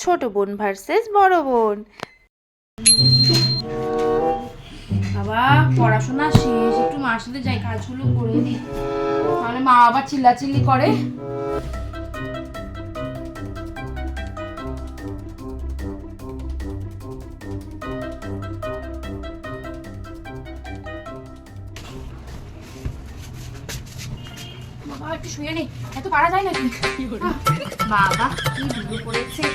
ছোট বোন ভার্সেস বড় বোন। বাবা পড়াশোনা শেষ, একটু মার সাথে যাই, কাজগুলো করে দিই, তাহলে মা আবার চিল্লাচিল্লি করে। বাবা একটু শুয়ে নেই, এত পারা যায় নাকি? বাবা কি ভিড় পড়েছে।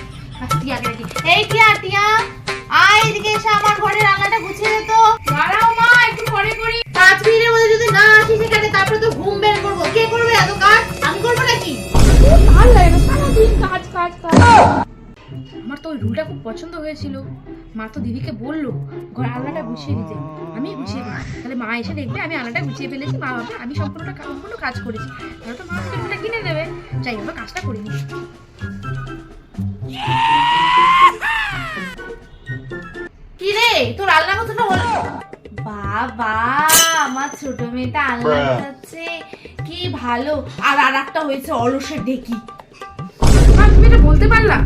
টিয়াকে দেখি, এই টিয়া টিয়া আয় এদিকে এসে আমার ঘরে রান্নাটা গুছিয়ে দে তো। দাঁড়াও মা, একটু পরে করি। 5 মিনিটের মধ্যে যদি না আসিস এখানে, তারপরে তো ঘুম বের করবো। কে করবে এত কাজ? আমি করবো নাকি? ভালো লাগে না সারাদিন কাজ কাজ কাজ। আমার তো ওই রুলটা খুব পছন্দ হয়েছিল। মা তো দিদিকে বললো ঘর আলনাটা গুছিয়ে দিতে, আমি গুছিয়ে দিই, তাহলে মা এসে দেখবে আমি আলনাটা গুছিয়ে ফেলেছি, মা ভাববে আমি সম্পূর্ণ কাজ করেছি, তাহলে তো মা আমাকে রুলটা কিনে দেবে। যাই হোক কাজটা করিনি। কি রে তোর আলনা কথাটা হলো? বাবা আমার ছোট মেয়েটা আলনা খাচ্ছে, কি ভালো। আর একটা হয়েছে অলসের ঢেকি। মা তুমি এটা বলতে পারলা?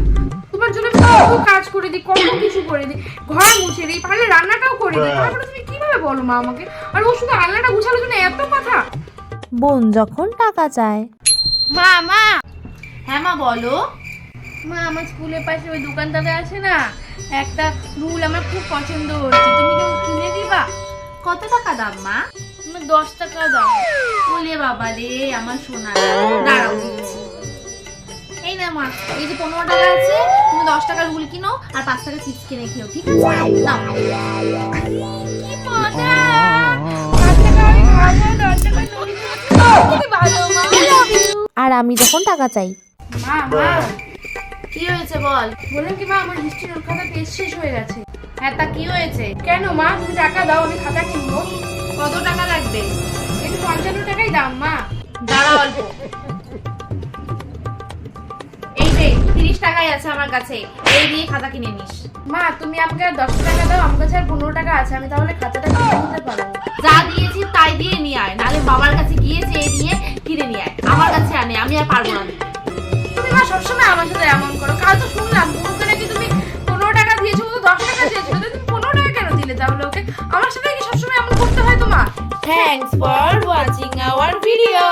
তোমার জন্য কত কাজ করে দিই, কত কিছু করে দিই, ঘর মুছে দিই, পারলে রান্নাটাও করে দিই, তারপরে তুমি কিভাবে বলো মা আমাকে? আর ও শুধু আলনাটা গুছানোর জন্য এত কথা। বোন যখন টাকা চায়। মা মা, হ্যাঁ মা বলো। মা আমার স্কুলের পাশে ওই দোকানটাতে আছে না একটা রুল, আমার খুব পছন্দ হচ্ছে, তুমি কি কিনে দিবা? কত টাকা দাম মা? আমার 10 টাকা দাও। বলে বাবা রে আমার সোনা, দাঁড়াও দিচ্ছি। এই না মা, এই যে 15 টাকা আছে, তুমি 10 টাকা রুল কিনো আর 5 টাকা চিপস কিনে খেও, ঠিক আছে? নাও। কি মজা! 5 টাকা আমি খাবো, 10 টাকা রুল খাবো। কি ভালো মা, I love you। আর আমি যখন টাকা চাই। মা মা, কি হয়েছে বল? বললাম কি মা, আমার হিস্ট্রি নোট খাতা টেস্ট শেষ হয়ে গেছে। হ্যাঁ তা কি হয়েছে? কেন মা, তুমি টাকা দাও, আমি খাতা কিনবো। কত টাকা লাগবে? একটু 55 টাকাই দাম মা। দাঁড়া অল্প। এই যে 30 টাকাই আছে আমার কাছে, এই দিয়ে খাতা কিনে নিস। মা তুমি আমাকে আর 10 টাকা দাও, আমার কাছে আর 15 টাকা আছে, আমি তাহলে খাতাটা কিনে নিতে পারবো। যা দিয়েছি তাই দিয়ে নিয়ে আয়, নালে বাবার কাছে গিয়ে চেয়ে নিয়ে কিনে নিয়ে আয়, আমার কাছে আনে, আমি আর পারবো না। তুমি মা সবসময় আমার সাথে এমন করো। কাল তো শুনলাম ওকে নাকি তুমি 15 টাকা দিয়েছো, ও তো 10 টাকা দিয়েছিল, তুমি 15 টাকা কেন দিলে তাহলে ওকে? আমার সাথে কি সবসময় এমন করতে হয় তোমার? Thanks for watching our video.